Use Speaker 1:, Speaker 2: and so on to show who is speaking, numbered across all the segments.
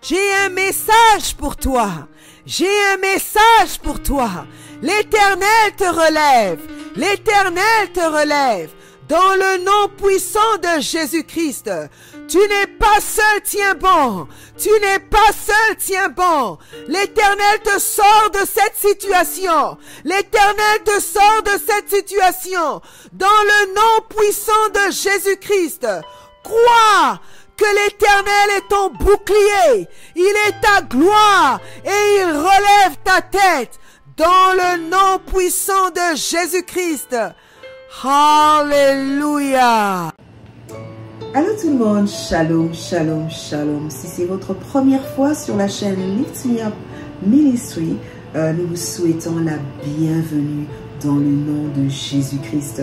Speaker 1: J'ai un message pour toi. J'ai un message pour toi. L'Éternel te relève. L'Éternel te relève. Dans le nom puissant de Jésus-Christ. Tu n'es pas seul, tiens bon. Tu n'es pas seul, tiens bon. L'Éternel te sort de cette situation. L'Éternel te sort de cette situation. Dans le nom puissant de Jésus-Christ. Crois que l'Éternel est ton bouclier. Il est ta gloire et il relève ta tête. Dans le nom puissant de Jésus-Christ. Alléluia.
Speaker 2: Allô tout le monde, shalom, shalom, shalom. Si c'est votre première fois sur la chaîne Lift Me Up Ministry, nous vous souhaitons la bienvenue dans le nom de Jésus-Christ.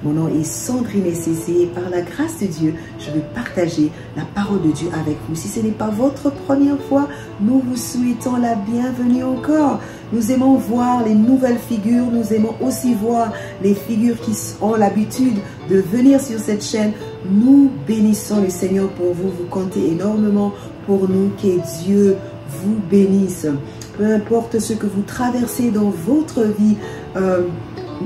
Speaker 2: Mon nom est Sandrine Cessé et par la grâce de Dieu, je veux partager la parole de Dieu avec vous. Si ce n'est pas votre première fois, nous vous souhaitons la bienvenue encore. Nous aimons voir les nouvelles figures, nous aimons aussi voir les figures qui ont l'habitude de venir sur cette chaîne. Nous bénissons le Seigneur pour vous, vous comptez énormément pour nous, que Dieu vous bénisse. Peu importe ce que vous traversez dans votre vie,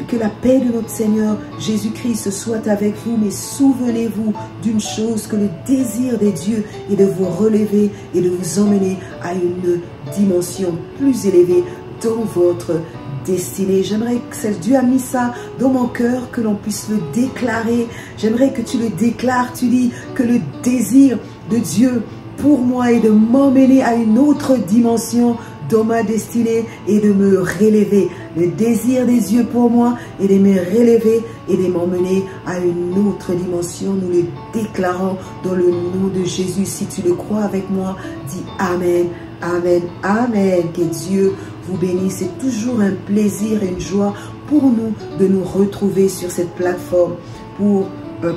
Speaker 2: que la paix de notre Seigneur Jésus-Christ soit avec vous, mais souvenez-vous d'une chose, que le désir de Dieu est de vous relever et de vous emmener à une dimension plus élevée dans votre destinée. J'aimerais que Dieu a mis ça dans mon cœur, que l'on puisse le déclarer. J'aimerais que tu le déclares, tu dis que le désir de Dieu pour moi est de m'emmener à une autre dimension dans ma destinée et de me relever. Le désir des dieux pour moi est de me relever et de m'emmener à une autre dimension. Nous le déclarons dans le nom de Jésus. Si tu le crois avec moi, dis Amen, Amen, Amen. Que Dieu vous bénisse. C'est toujours un plaisir et une joie pour nous de nous retrouver sur cette plateforme pour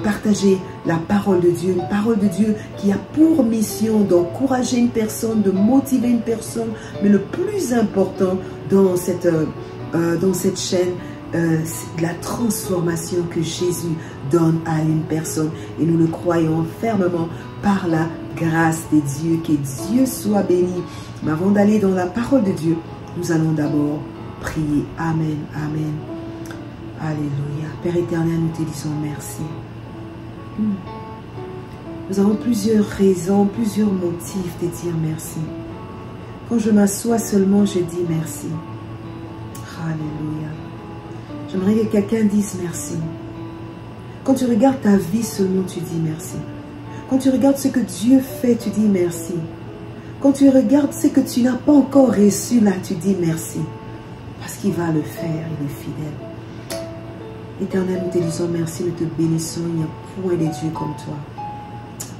Speaker 2: partager la parole de Dieu, une parole de Dieu qui a pour mission d'encourager une personne, de motiver une personne, mais le plus important dans cette chaîne, c'est la transformation que Jésus donne à une personne. Et nous le croyons fermement par la grâce de Dieu. Que Dieu soit béni. Mais avant d'aller dans la parole de Dieu, nous allons d'abord prier. Amen, Amen. Alléluia. Père éternel, nous te disons merci. Nous avons plusieurs raisons, plusieurs motifs de dire merci. Quand je m'assois seulement, je dis merci. Alléluia. J'aimerais que quelqu'un dise merci. Quand tu regardes ta vie seulement, tu dis merci. Quand tu regardes ce que Dieu fait, tu dis merci. Quand tu regardes ce que tu n'as pas encore reçu, là, tu dis merci. Parce qu'il va le faire, il est fidèle. Éternel, nous te disons merci, nous te bénissons, il n'y a point de Dieu comme toi.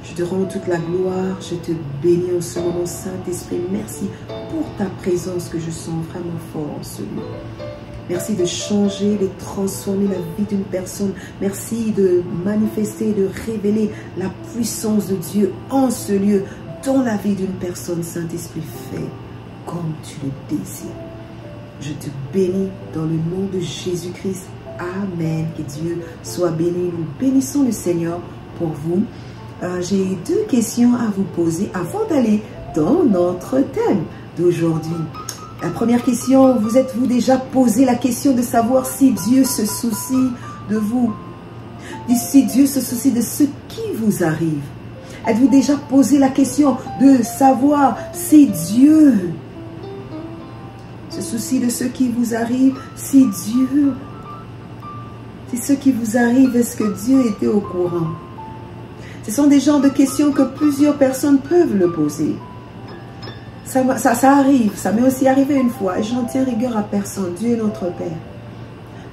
Speaker 2: Je te rends toute la gloire, je te bénis en ce moment, Saint-Esprit. Merci pour ta présence que je sens vraiment fort en ce lieu. Merci de changer, de transformer la vie d'une personne. Merci de manifester, de révéler la puissance de Dieu en ce lieu, dans la vie d'une personne. Saint-Esprit, fais comme tu le désires. Je te bénis dans le nom de Jésus-Christ. Amen. Que Dieu soit béni. Nous bénissons le Seigneur pour vous. J'ai deux questions à vous poser avant d'aller dans notre thème d'aujourd'hui. La première question, vous êtes-vous déjà posé la question de savoir si Dieu se soucie de vous? Si Dieu se soucie de ce qui vous arrive? Êtes-vous déjà posé la question de savoir si Dieu se soucie de ce qui vous arrive? Si ce qui vous arrive, est-ce que Dieu était au courant? Ce sont des genres de questions que plusieurs personnes peuvent le poser. Ça arrive, ça m'est aussi arrivé une fois et je n'en tiens rigueur à personne. Dieu est notre Père.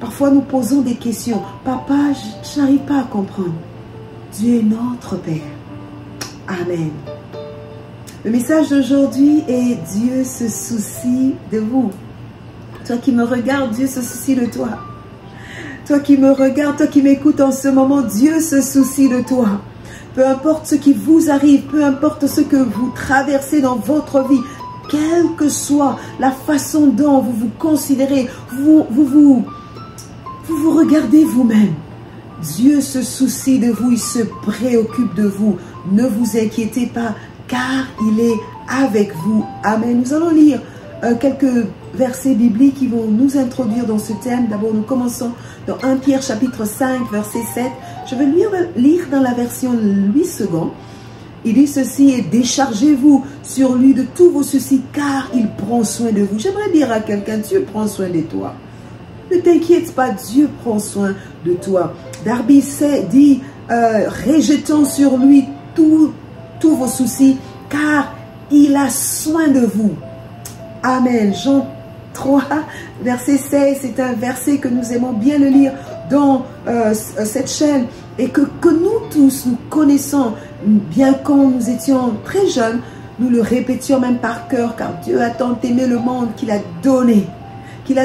Speaker 2: Parfois nous posons des questions. Papa, je n'arrive pas à comprendre. Dieu est notre Père. Amen. Le message d'aujourd'hui est Dieu se soucie de vous. Toi qui me regardes, Dieu se soucie de toi. Toi qui me regardes, toi qui m'écoutes en ce moment, Dieu se soucie de toi. Peu importe ce qui vous arrive, peu importe ce que vous traversez dans votre vie, quelle que soit la façon dont vous vous considérez, vous regardez vous-même. Dieu se soucie de vous, il se préoccupe de vous. Ne vous inquiétez pas, car il est avec vous. Amen. Nous allons lire quelques versets bibliques qui vont nous introduire dans ce thème. D'abord, nous commençons dans 1 Pierre chapitre 5, verset 7. Je vais lire dans la version Louis II. Il dit ceci: et déchargez-vous sur lui de tous vos soucis, car il prend soin de vous. J'aimerais dire à quelqu'un, Dieu prend soin de toi. Ne t'inquiète pas, Dieu prend soin de toi. Darby dit, rejetons sur lui tous vos soucis, car il a soin de vous. Amen. Jean 3, verset 16, c'est un verset que nous aimons bien le lire dans cette chaîne et que nous tous, nous connaissons bien quand nous étions très jeunes, nous le répétions même par cœur, car Dieu a tant aimé le monde qu'il a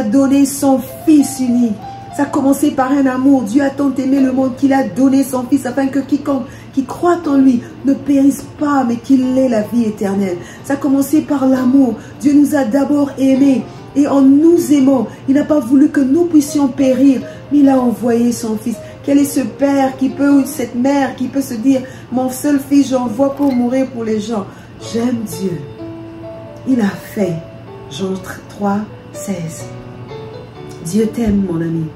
Speaker 2: donné son Fils unique. Ça a commencé par un amour. Dieu a tant aimé le monde qu'il a donné son Fils afin que quiconque qui croit en lui ne périsse pas, mais qu'il ait la vie éternelle. Ça a commencé par l'amour. Dieu nous a d'abord aimés. Et en nous aimant, il n'a pas voulu que nous puissions périr, mais il a envoyé son Fils. Quel est ce père qui peut, ou cette mère qui peut se dire, mon seul fils, j'envoie pour mourir pour les gens. J'aime Dieu. Il a fait. Jean 3, 16. Dieu t'aime, mon ami.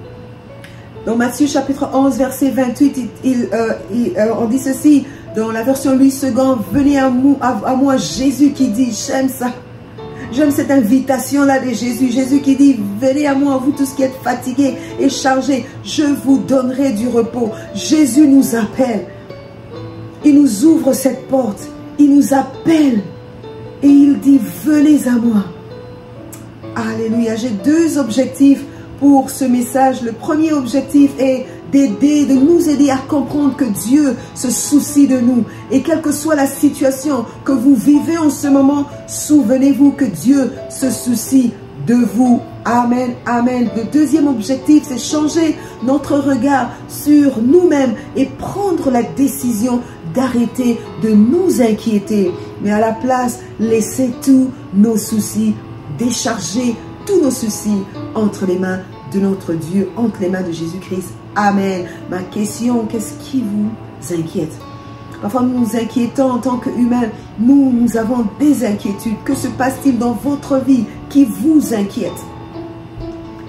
Speaker 2: Dans Matthieu chapitre 11, verset 28, on dit ceci, dans la version Louis II, venez à moi, Jésus qui dit, j'aime ça. J'aime cette invitation-là de Jésus. Jésus qui dit, venez à moi, vous tous qui êtes fatigués et chargés, je vous donnerai du repos. Jésus nous appelle. Il nous ouvre cette porte. Il nous appelle. Et il dit, venez à moi. Alléluia. J'ai deux objectifs pour ce message. Le premier objectif est de nous aider à comprendre que Dieu se soucie de nous. Et quelle que soit la situation que vous vivez en ce moment, souvenez-vous que Dieu se soucie de vous. Amen, amen. Le deuxième objectif, c'est changer notre regard sur nous-mêmes et prendre la décision d'arrêter de nous inquiéter. Mais à la place, laisser tous nos soucis, décharger tous nos soucis entre les mains de notre Dieu, entre les mains de Jésus-Christ. Amen. Ma question, qu'est-ce qui vous inquiète? Parfois, nous nous inquiétons en tant qu'humains. Nous avons des inquiétudes. Que se passe-t-il dans votre vie qui vous inquiète?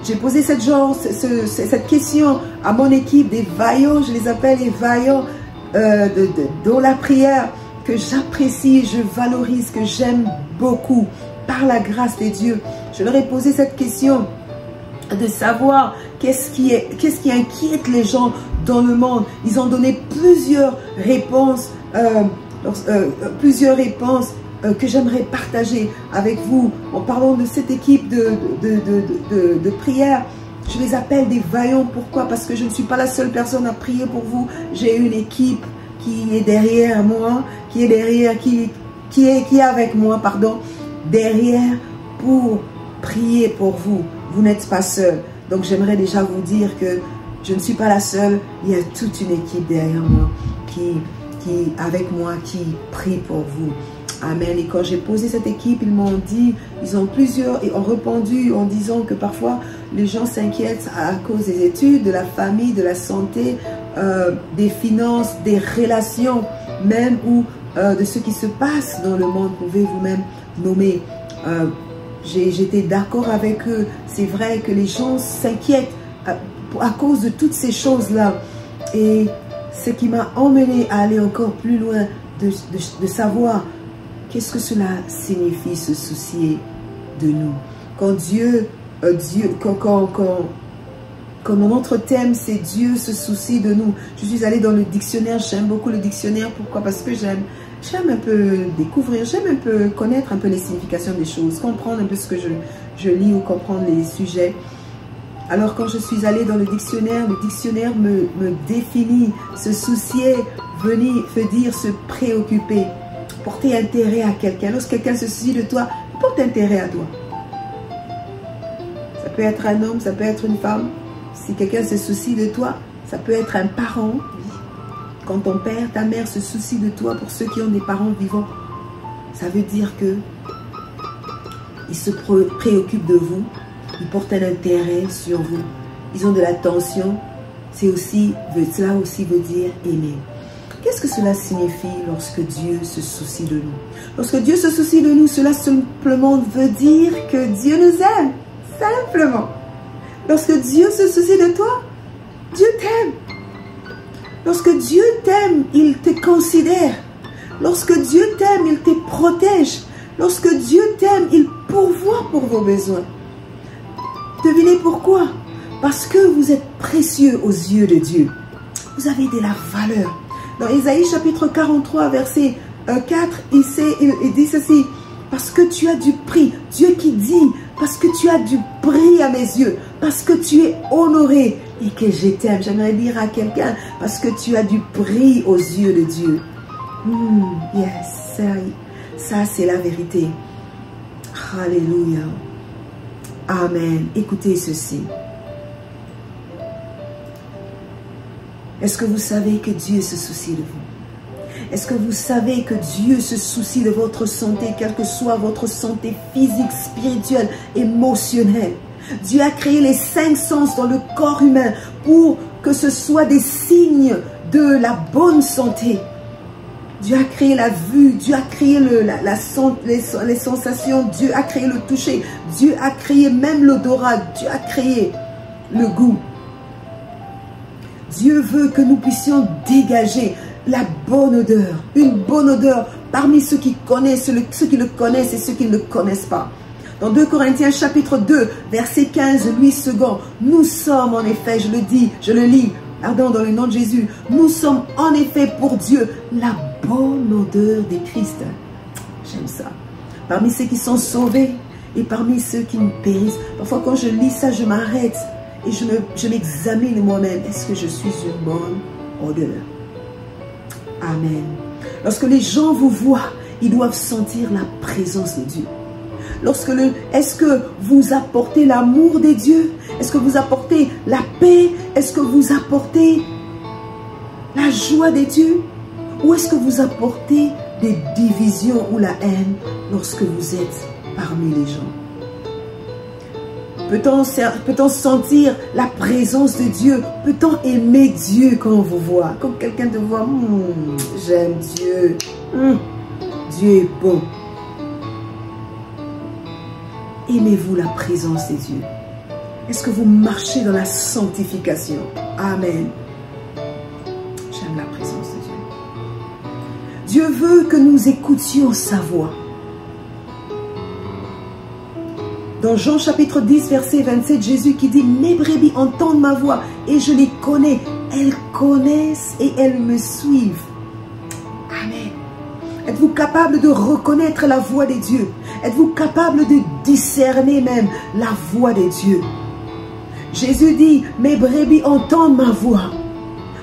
Speaker 2: J'ai posé cette question à mon équipe des vaillants. Je les appelle les vaillants dans la prière, que j'apprécie, je valorise, que j'aime beaucoup par la grâce de Dieu. Je leur ai posé cette question de savoir qu'est-ce qui inquiète les gens dans le monde. Ils ont donné plusieurs réponses que j'aimerais partager avec vous. En parlant de cette équipe de prière, je les appelle des vaillants. Pourquoi? Parce que je ne suis pas la seule personne à prier pour vous. J'ai une équipe qui est derrière moi, qui est avec moi, pardon, derrière pour prier pour vous. Vous n'êtes pas seul. Donc j'aimerais déjà vous dire que je ne suis pas la seule. Il y a toute une équipe derrière moi avec moi qui prie pour vous. Amen. Et quand j'ai posé cette équipe, ils m'ont dit, ils ont répondu en disant que parfois les gens s'inquiètent à cause des études, de la famille, de la santé, des finances, des relations même, ou de ce qui se passe dans le monde. Vous pouvez vous-même nommer. J'étais d'accord avec eux. C'est vrai que les gens s'inquiètent à cause de toutes ces choses-là. Et ce qui m'a emmené à aller encore plus loin, de savoir qu'est-ce que cela signifie, se soucier de nous. Quand quand notre thème c'est Dieu se soucie de nous. Je suis allée dans le dictionnaire, j'aime beaucoup le dictionnaire. Pourquoi? Parce que j'aime un peu découvrir, j'aime un peu connaître un peu les significations des choses, comprendre un peu ce que je lis ou comprendre les sujets. Alors quand je suis allée dans le dictionnaire me définit, se soucier, veut dire se préoccuper, porter intérêt à quelqu'un. Lorsque quelqu'un se soucie de toi, porte intérêt à toi. Ça peut être un homme, ça peut être une femme. Si quelqu'un se soucie de toi, ça peut être un parent. Quand ton père, ta mère se soucient de toi, pour ceux qui ont des parents vivants, ça veut dire que ils se préoccupent de vous, ils portent un intérêt sur vous, ils ont de l'attention. Cela aussi veut dire aimer. Qu'est-ce que cela signifie lorsque Dieu se soucie de nous? Lorsque Dieu se soucie de nous, cela simplement veut dire que Dieu nous aime. Simplement. Lorsque Dieu se soucie de toi, Dieu t'aime. Lorsque Dieu t'aime, il te considère. Lorsque Dieu t'aime, il te protège. Lorsque Dieu t'aime, il pourvoit pour vos besoins. Devinez pourquoi? Parce que vous êtes précieux aux yeux de Dieu. Vous avez de la valeur. Dans Ésaïe chapitre 43, verset 4, il dit ceci. Parce que tu as du prix. Dieu qui dit, parce que tu as du prix à mes yeux. Parce que tu es honoré et que je t'aime. J'aimerais dire à quelqu'un, parce que tu as du prix aux yeux de Dieu. Yes, ça c'est la vérité. Alléluia. Amen. Écoutez ceci. Est-ce que vous savez que Dieu se soucie de vous? Est-ce que vous savez que Dieu se soucie de votre santé, quelle que soit votre santé physique, spirituelle, émotionnelle? Dieu a créé les 5 sens dans le corps humain pour que ce soit des signes de la bonne santé. Dieu a créé la vue, Dieu a créé les sensations, Dieu a créé le toucher, Dieu a créé même l'odorat, Dieu a créé le goût. Dieu veut que nous puissions dégager la bonne odeur, une bonne odeur parmi ceux qui connaissent, ceux qui le connaissent et ceux qui ne le connaissent pas. Dans 2 Corinthiens chapitre 2, verset 15, lui second, nous sommes en effet, je le lis, pardon, dans le nom de Jésus, nous sommes en effet pour Dieu la bonne odeur de Christ. J'aime ça. Parmi ceux qui sont sauvés et parmi ceux qui périssent. Parfois quand je lis ça, je m'arrête et je m'examine moi-même. Est-ce que je suis une bonne odeur? Amen. Lorsque les gens vous voient, ils doivent sentir la présence de Dieu. Est-ce que vous apportez l'amour de Dieu? Est-ce que vous apportez la paix? Est-ce que vous apportez la joie de Dieu? Ou est-ce que vous apportez des divisions ou la haine lorsque vous êtes parmi les gens? Peut-on sentir la présence de Dieu? Peut-on aimer Dieu quand on vous voit? Quand quelqu'un te voit, j'aime Dieu. Dieu est bon. Aimez-vous la présence de Dieu? Est-ce que vous marchez dans la sanctification? Amen. J'aime la présence de Dieu. Dieu veut que nous écoutions sa voix. Dans Jean chapitre 10, verset 27, Jésus qui dit, mes brebis entendent ma voix et je les connais. Elles connaissent et elles me suivent. Amen. Êtes-vous capable de reconnaître la voix de Dieu? Êtes-vous capable de discerner même la voix de Dieu? Jésus dit, mes brebis entendent ma voix.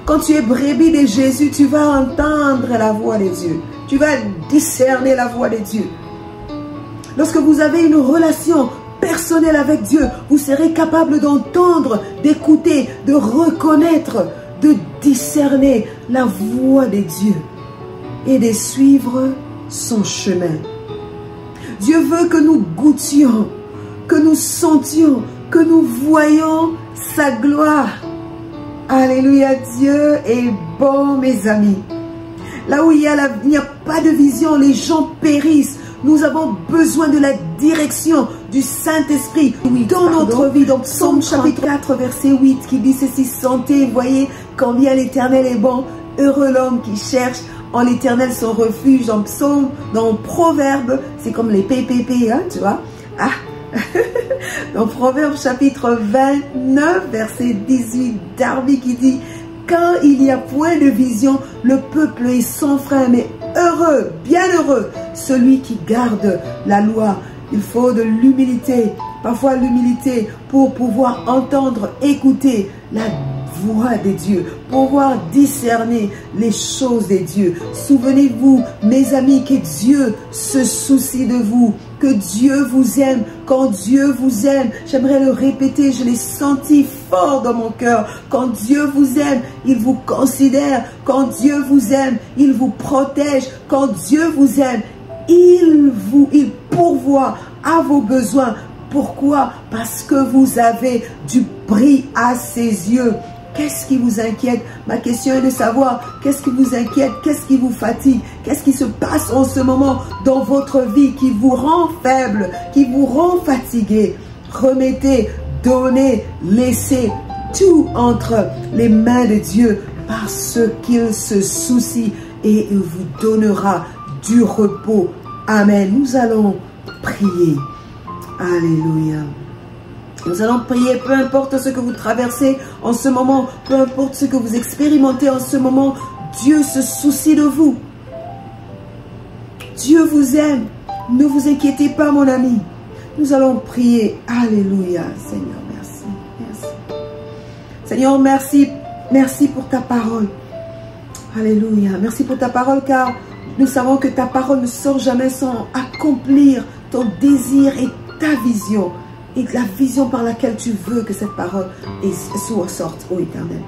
Speaker 2: Quand tu es brebis de Jésus, tu vas entendre la voix de Dieu. Tu vas discerner la voix de Dieu. Lorsque vous avez une relation personnelle avec Dieu, vous serez capable d'entendre, d'écouter, de reconnaître, de discerner la voix de Dieu et de suivre son chemin. Dieu veut que nous goûtions, que nous sentions, que nous voyions sa gloire. Alléluia, Dieu est bon, mes amis. Là où il n'y a pas de vision, les gens périssent. Nous avons besoin de la direction du Saint-Esprit dans notre vie. Dans Psaume chapitre 4, verset 8, qui dit ceci, sentez, voyez combien l'Éternel est bon. Heureux l'homme qui cherche en l'Éternel son refuge. Dans Psaume, dans Proverbe, c'est comme les PPP, hein, tu vois. Ah. Dans Proverbe chapitre 29, verset 18, Darby qui dit, quand il n'y a point de vision, le peuple est sans frein, mais heureux, bienheureux, celui qui garde la loi. Il faut de l'humilité, parfois l'humilité pour pouvoir entendre, écouter la voix de Dieu, pouvoir discerner les choses de Dieu. Souvenez-vous, mes amis, que Dieu se soucie de vous, que Dieu vous aime. Quand Dieu vous aime, j'aimerais le répéter, je l'ai senti fort dans mon cœur. Quand Dieu vous aime, il vous considère. Quand Dieu vous aime, il vous protège. Quand Dieu vous aime, il pourvoit à vos besoins. Pourquoi? Parce que vous avez du prix à ses yeux. Qu'est-ce qui vous inquiète? Ma question est de savoir qu'est-ce qui vous inquiète, qu'est-ce qui vous fatigue, qu'est-ce qui se passe en ce moment dans votre vie qui vous rend faible, qui vous rend fatigué. Remettez, donnez, laissez tout entre les mains de Dieu parce qu'il se soucie et il vous donnera du repos. Amen. Nous allons prier. Alléluia. Nous allons prier, peu importe ce que vous traversez en ce moment, peu importe ce que vous expérimentez en ce moment, Dieu se soucie de vous. Dieu vous aime. Ne vous inquiétez pas, mon ami. Nous allons prier. Alléluia. Seigneur, merci. Merci. Seigneur, merci. Merci pour ta parole. Alléluia. Merci pour ta parole, car nous savons que ta parole ne sort jamais sans accomplir ton désir et ta vision. Et la vision par laquelle tu veux que cette parole sorte, ô Éternel.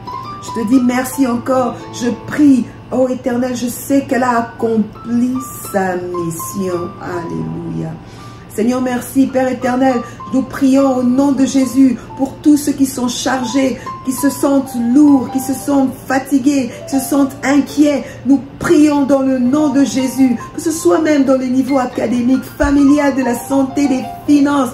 Speaker 2: Je te dis merci encore. Je prie, ô Éternel, je sais qu'elle a accompli sa mission. Alléluia. Seigneur, merci, Père éternel. Nous prions au nom de Jésus pour tous ceux qui sont chargés, qui se sentent lourds, qui se sentent fatigués, qui se sentent inquiets. Nous prions dans le nom de Jésus, que ce soit même dans les niveaux académiques, familial, de la santé, des finances,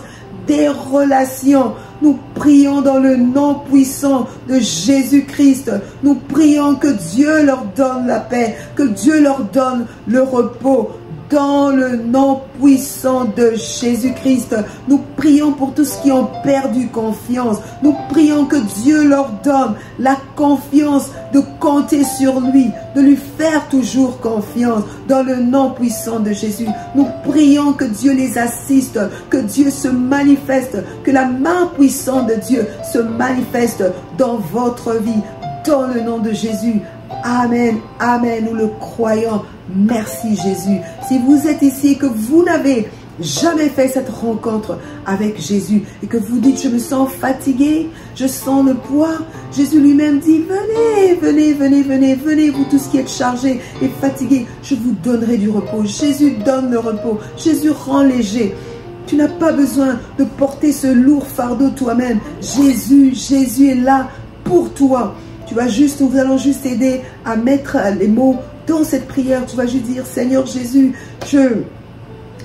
Speaker 2: des relations. Nous prions dans le nom puissant de Jésus-Christ. Nous prions que Dieu leur donne la paix, que Dieu leur donne le repos. Dans le nom puissant de Jésus-Christ, nous prions pour tous ceux qui ont perdu confiance. Nous prions que Dieu leur donne la confiance de compter sur lui, de lui faire toujours confiance. Dans le nom puissant de Jésus, nous prions que Dieu les assiste, que Dieu se manifeste, que la main puissante de Dieu se manifeste dans votre vie. Dans le nom de Jésus. Amen, amen, nous le croyons. Merci Jésus. Si vous êtes ici et que vous n'avez jamais fait cette rencontre avec Jésus et que vous dites je me sens fatigué, je sens le poids, Jésus lui-même dit venez, venez, venez, venez, venez vous tous qui êtes chargés et fatigués, je vous donnerai du repos. Jésus donne le repos, Jésus rend léger. Tu n'as pas besoin de porter ce lourd fardeau toi-même. Jésus est là pour toi. Nous allons juste aider à mettre les mots dans cette prière. Tu vas juste dire, Seigneur Jésus, je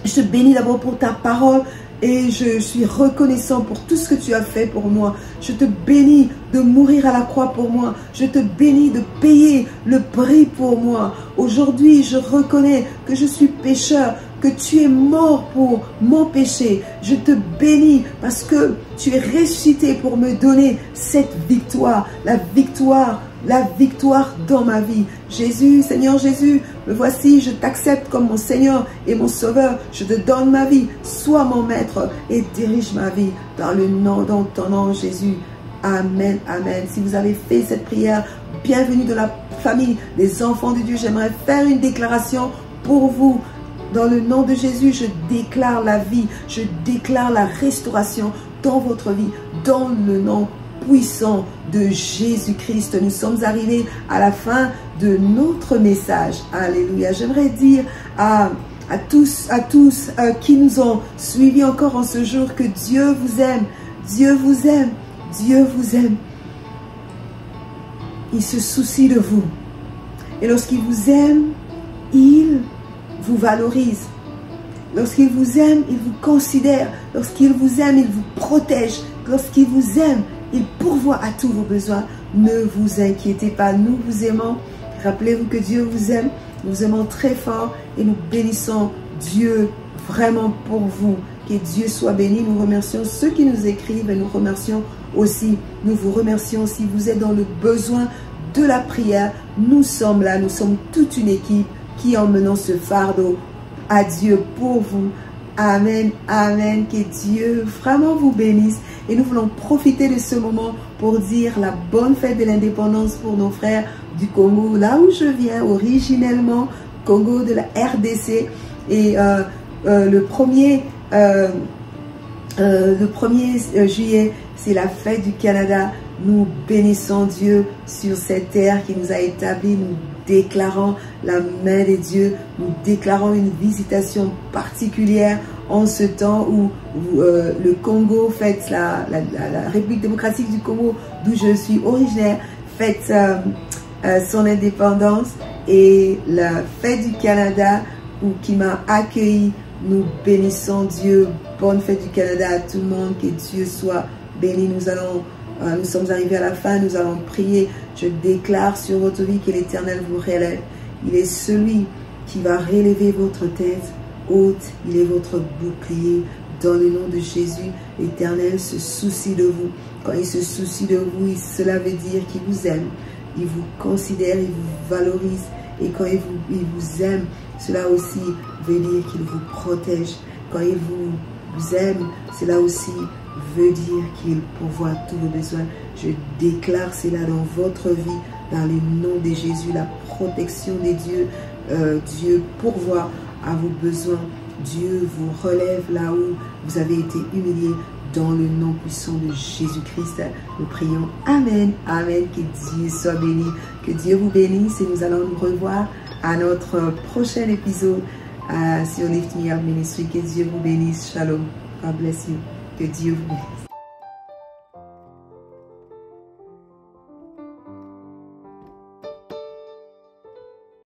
Speaker 2: te bénis d'abord pour ta parole et je suis reconnaissant pour tout ce que tu as fait pour moi. Je te bénis de mourir à la croix pour moi. Je te bénis de payer le prix pour moi. Aujourd'hui, je reconnais que je suis pécheur, que tu es mort pour mon péché. Je te bénis parce que tu es ressuscité pour me donner cette victoire, la victoire dans ma vie. Jésus, Seigneur Jésus, me voici, je t'accepte comme mon Seigneur et mon Sauveur. Je te donne ma vie, sois mon maître et dirige ma vie dans ton nom, Jésus. Amen, amen. Si vous avez fait cette prière, bienvenue dans la famille des enfants de Dieu. J'aimerais faire une déclaration pour vous. Dans le nom de Jésus, je déclare la vie, je déclare la restauration dans votre vie, dans le nom puissant de Jésus-Christ. Nous sommes arrivés à la fin de notre message. Alléluia. J'aimerais dire à tous qui nous ont suivis encore en ce jour que Dieu vous aime, Dieu vous aime, Dieu vous aime. Il se soucie de vous. Et lorsqu'il vous aime, il vous valorise. Lorsqu'il vous aime, il vous considère. Lorsqu'il vous aime, il vous protège. Lorsqu'il vous aime, il pourvoit à tous vos besoins. Ne vous inquiétez pas, nous vous aimons. Rappelez-vous que Dieu vous aime. Nous aimons très fort et nous bénissons Dieu vraiment pour vous. Que Dieu soit béni. Nous remercions ceux qui nous écrivent et nous remercions aussi. Nous vous remercions si vous êtes dans le besoin de la prière. Nous sommes là, nous sommes toute une équipe qui emmenons ce fardeau à Dieu pour vous. Amen, amen. Que Dieu vraiment vous bénisse. Et nous voulons profiter de ce moment pour dire la bonne fête de l'indépendance pour nos frères du Congo, là où je viens originellement, Congo de la RDC. Et le 1er juillet, c'est la fête du Canada. Nous bénissons Dieu sur cette terre qui nous a établis. Nous déclarons la main de Dieu. Nous déclarons une visitation particulière en ce temps où le Congo fête la République démocratique du Congo, d'où je suis originaire. fête son indépendance et la fête du Canada qui m'a accueilli. Nous bénissons Dieu. Bonne fête du Canada à tout le monde. Que Dieu soit béni. Nous sommes arrivés à la fin. Nous allons prier. Je déclare sur votre vie que l'Éternel vous relève. Il est celui qui va relever votre tête haute. Il est votre bouclier. Dans le nom de Jésus, l'Éternel se soucie de vous. Quand il se soucie de vous, cela veut dire qu'il vous aime. Il vous considère, il vous valorise. Et quand il vous aime, cela aussi veut dire qu'il vous protège. Quand il vous aime, cela aussi veut dire qu'il pourvoit tous vos besoins. Je déclare cela dans votre vie, dans le nom de Jésus, la protection de Dieu. Dieu pourvoit à vos besoins. Dieu vous relève là où vous avez été humilié. Dans le nom puissant de Jésus-Christ, nous prions. Amen. Amen. Que Dieu soit béni. Que Dieu vous bénisse et nous allons nous revoir à notre prochain épisode sur Lift Me Up Ministry. Que Dieu vous bénisse. Shalom. God bless you. Que Dieu vous bénisse.